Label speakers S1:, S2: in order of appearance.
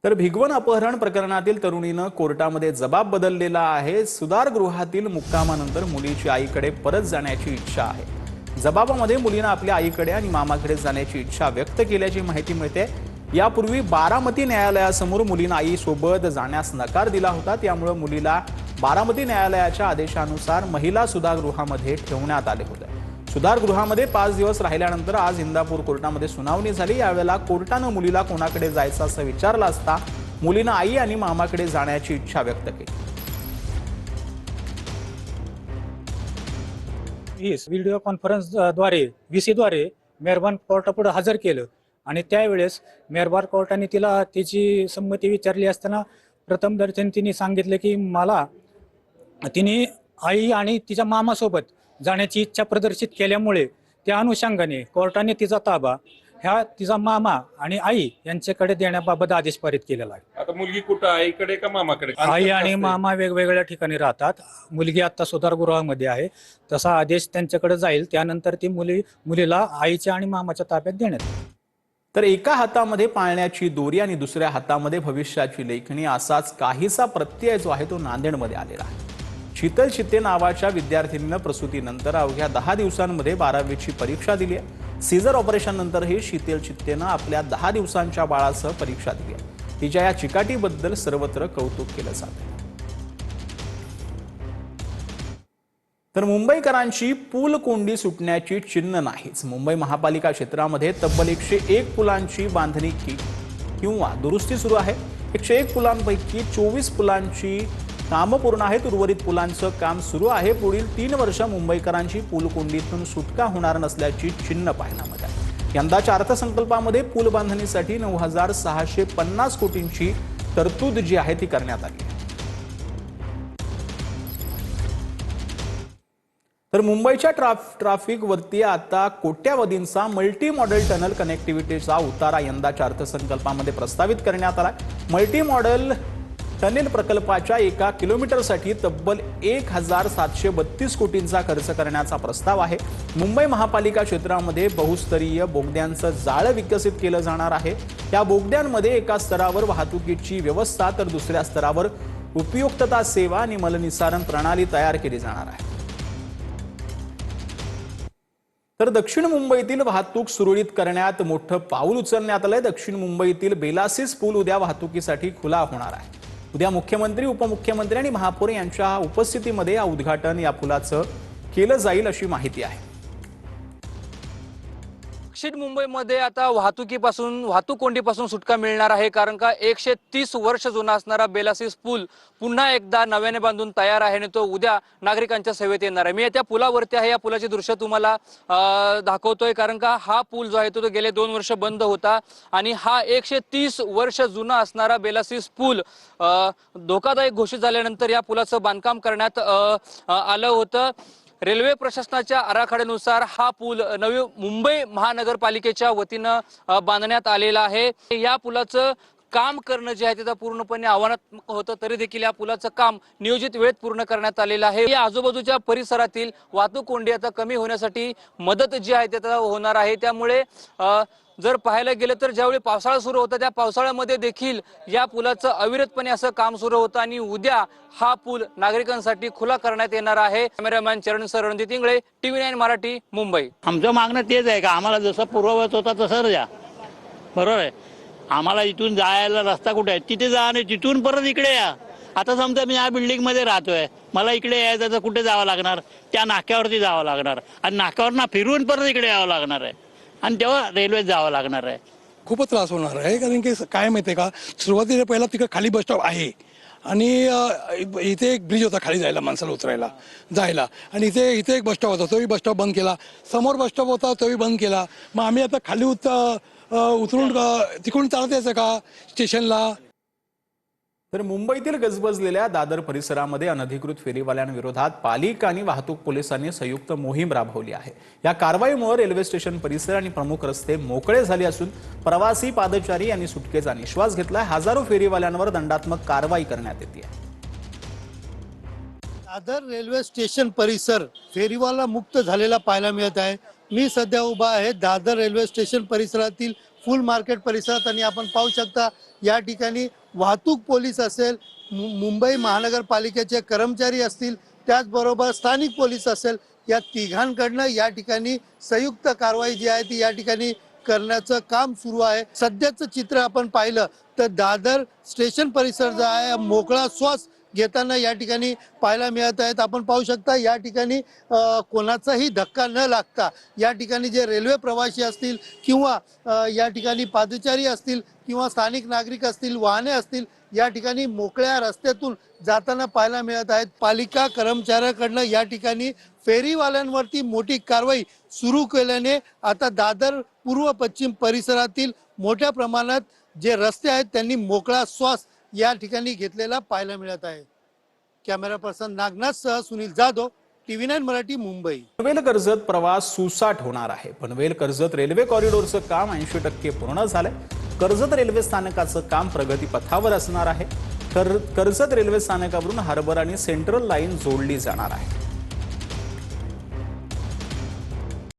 S1: तर भिगवण अपहरण प्रकरणातील तरुणीनं कोर्टामध्ये जबाब बदललेला आहे। सुधारगृहातील मुक्कामानंतर मुलीची आईकडे परत जाण्याची इच्छा आहे। जबाबामध्ये मुलीनं आपल्या आईकडे आणि मामाकडे जाण्याची इच्छा व्यक्त केल्याची माहिती मिळते। यापूर्वी बारामती न्यायालयासमोर मुलीनं आईसोबत जाण्यास नकार दिला होता, त्यामुळे मुलीला बारामती न्यायालयाच्या आदेशानुसार महिला सुधारगृहामध्ये ठेवण्यात आले होते। सुधारगृहामध्ये 5 दिवस राहिल्यानंतर आज इंदापूर कोर्टामध्ये सुनावणी झाली। यावेळेला कोर्टानं मुलीला कोणाकडे जायचं असं विचारलं असता मुलीनं आई आणि मामाकडे जाण्याची इच्छा व्यक्त केली।
S2: व्हिडिओ कॉन्फरन्सद्वारे व्हीसीद्वारे मेहरबान कोर्टापुढे हजर केलं आणि त्यावेळेस मेहरबान कोर्टाने तिला तिची संमती विचारली असताना प्रथम दर्शन तिने सांगितले की तिने आई आणि तिच्या मामासोबत जाण्याची इच्छा प्रदर्शित केल्यामुळे त्या अनुषंगाने कोर्टाने तिचा ताबा ह्या तिचा मामा आणि आई यांच्याकडे देण्याबाबत आदेश पारित केलेला आहे।
S3: आता मुलगी कुठं, आईकडे का मामाकडे?
S2: आई आणि मामा वेगवेगळ्या ठिकाणी राहतात। मुलगी आता सुधारगृहामध्ये आहे, तसा आदेश त्यांच्याकडे जाईल, त्यानंतर ती मुलीला आईच्या आणि मामाच्या ताब्यात देण्यात येईल।
S1: तर एका हातामध्ये पाळण्याची दोरी आणि दुसऱ्या हातामध्ये भविष्याची लेखणी असाच काहीसा प्रत्यय जो आहे तो नांदेडमध्ये आलेला आहे। शीतल चित्ते नावाच्या विद्यार्थिनीनं प्रसूतीनंतर अवघ्या 10 दिवसांमध्ये 12वीची परीक्षा दिली आहे। सीझर ऑपरेशन नंतरही शीतल चित्तेनं आपल्या 10 दिवसांच्या बाळासह परीक्षा दिली आहे। तिच्या या चिकाटीबद्दल सर्वत्र कौतुक केलं जातं। तर मुंबईकरांची पूल कोंडी सुटण्याची चिन्ह नाहीच। मुंबई महापालिका क्षेत्रामध्ये तब्बल 101 पुलांची बांधणी किंवा दुरुस्ती सुरू आहे। 101 पुलांपैकी 24 पुलांची कामं पूर्ण आहेत। उर्वरित पुलांचं काम सुरू आहे। पुढील 3 वर्ष मुंबईकरांची पूलकोंडीतून सुटका होणार नसल्याची चिन्ह पाहायला मिळाली। यंदाच्या अर्थसंकल्पामध्ये पूल बांधणीसाठी 9,650 कोटींची तरतूद जी आहे ती करण्यात आली आहे। तर मुंबईच्या ट्रॅफिकवरती आता कोट्यावधींचा मल्टी मॉडेल टनल कनेक्टिव्हिटीचा उतारा यंदाच्या अर्थसंकल्पामध्ये प्रस्तावित करण्यात आला। मल्टी मॉडेल टनेल प्रकल्पाच्या 1 किलोमीटरसाठी तब्बल 1,732 कोटींचा खर्च करण्याचा प्रस्ताव आहे। मुंबई महापालिका क्षेत्रामध्ये बहुस्तरीय बोगद्यांचं जाळं विकसित केलं जाणार आहे। या बोगद्यांमध्ये एका स्तरावर वाहतुकीची व्यवस्था तर दुसऱ्या स्तरावर उपयुक्तता सेवा आणि मलनिसारण प्रणाली तयार केली जाणार आहे। तर दक्षिण मुंबईतील वाहतूक सुरळीत करण्यात मोठं पाऊल उचलण्यात आलंय। दक्षिण मुंबईतील बेलासिस पूल उद्या वाहतुकीसाठी खुला होणार आहे। उद्या मुख्यमंत्री, उपमुख्यमंत्री आणि महापौर यांच्या उपस्थितीमध्ये या उद्घाटन या पुलाचं केलं जाईल अशी माहिती आहे।
S4: दक्षिण मुंबईमध्ये आता वाहतूक कोंडीपासून सुटका मिळणार आहे, कारण का 130 वर्ष जुना असणारा बेलासिस पूल पुन्हा एकदा नव्याने बांधून तयार आहे आणि तो उद्या नागरिकांच्या सेवेत येणार आहे। मी त्या पुलावरती आहे, या पुलाची दृश्य तुम्हाला दाखवतोय, कारण का हा पूल जो आहे तो गेले 2 वर्ष बंद होता आणि हा 130 वर्ष जुना असणारा बेलासिस पूल धोकादायक घोषित झाल्यानंतर या पुलाचं बांधकाम करण्यात आलं होतं। रेल्वे प्रशासनाच्या आराखड्यानुसार हा पूल नवी मुंबई महानगरपालिकेच्या वतीनं बांधण्यात आलेला आहे। या पुलाचं काम करणं जे आहे ते पूर्णपणे आव्हानात्मक होतं, तरी देखील या पुलाचं काम नियोजित वेळेत पूर्ण करण्यात आलेलं आहे। या आजूबाजूच्या परिसरातील वाहतूक कोंडी आता कमी होण्यासाठी मदत जी आहे ते होणार आहे। त्यामुळे जर पाहायला गेलं तर ज्यावेळी पावसाळा सुरू होता त्या पावसाळ्यामध्ये देखील या पुलाचं अविरतपणे असं काम सुरू होतं आणि उद्या हा पूल नागरिकांसाठी खुला करण्यात येणार आहे। कॅमेरामॅन चरण सर, रणजित इंगळे, TV9 मराठी, मुंबई।
S5: आमचं मागणं तेच आहे का आम्हाला जसं पूर्ववत होता तसं द्या, बरोबर आहे। आम्हाला इथून जायला रस्ता कुठे आहे तिथे जा आणि तिथून परत इकडे या। आता समजा मी या बिल्डिंग मध्ये राहतोय, मला इकडे यायचं तर कुठे जावं लागणार? त्या नाक्यावरती जावं लागणार आणि नाक्यावर फिरून परत इकडे यावं लागणार आहे आणि तेव्हा रेल्वेत जावं लागणार आहे।
S6: खूपच त्रास होणार आहे, कारण की काय माहिती आहे का, सुरुवातीला पहिला तिकडे खाली बस स्टॉप आहे आणि इथे एक ब्रिज होता खाली जायला, माणसाला उतरायला जायला, आणि इथे एक बस स्टॉप होता, तोही बस स्टॉप बंद केला। समोर बस स्टॉप होता तोही बंद केला। मग आम्ही आता खाली उतरून तिकडून चालत यायचं का स्टेशनला?
S1: तर मुंबईतील गजबजलेल्या दादर परिसरामध्ये अनधिकृत फेरीवाल्यांविरोधात पालिका आणि वाहतूक पोलिसांनी संयुक्त मोहीम राबवली आहे। या कारवाईमुळे रेल्वे स्टेशन परिसर आणि प्रमुख रस्ते मोकळे झाले असून प्रवासी, पादचारी यांनी सुटकेचा निश्वास घेतलाय। हजारो फेरीवाल्यांवर दंडात्मक कारवाई करण्यात येते।
S7: दादर रेल्वे स्टेशन परिसर फेरीवाला मुक्त झालेला पाहायला मिळत आहे। मी सध्या उभा आहे दादर रेल्वे स्टेशन परिसरातील फुल मार्केट परिसरात आणि आपण पाहू शकता या ठिकाणी वाहतूक पोलीस असेल, मुंबई महानगरपालिकेचे कर्मचारी असतील, त्याचबरोबर स्थानिक पोलीस असेल, या तिघांकडनं या ठिकाणी संयुक्त कारवाई जी आहे ती या ठिकाणी करण्याचं काम सुरू आहे। सध्याचं चित्र आपण पाहिलं तर दादर स्टेशन परिसर जो आहे मोकळा श्वास घेताना या ठिकाणी पाहायला मिळत आहेत। आपण पाहू शकता या ठिकाणी कोणाचाही धक्का न लागता या ठिकाणी जे रेल्वे प्रवासी असतील किंवा या ठिकाणी पादचारी असतील किंवा स्थानिक नागरिक असतील, वाहने असतील, या ठिकाणी मोकळ्या रस्त्यातून जाताना पाहायला मिळत आहेत। पालिका कर्मचाऱ्याकडनं या ठिकाणी फेरीवाल्यांवरती मोठी कारवाई सुरू केल्याने आता दादर पूर्व पश्चिम परिसरातील मोठ्या प्रमाणात जे रस्ते आहेत त्यांनी मोकळा श्वास या ठिकाणी घेतलेला पाहायला मिळत आहे। कॅमेरा पर्सन नागनाथसह सुनील जाधव, TV9 मराठी, मुंबई।
S1: पनवेल कर्जत प्रवास सुसाट होणार आहे। पनवेल कर्जत रेल्वे कॉरिडॉरचं काम 80% पूर्ण झालंय। कर्जत रेल्वे स्थानकाचं काम प्रगतीपथावर असणार आहे। कर्जत रेल्वे स्थानकावरून हार्बर आणि सेंट्रल लाईन जोडली जाणार आहे।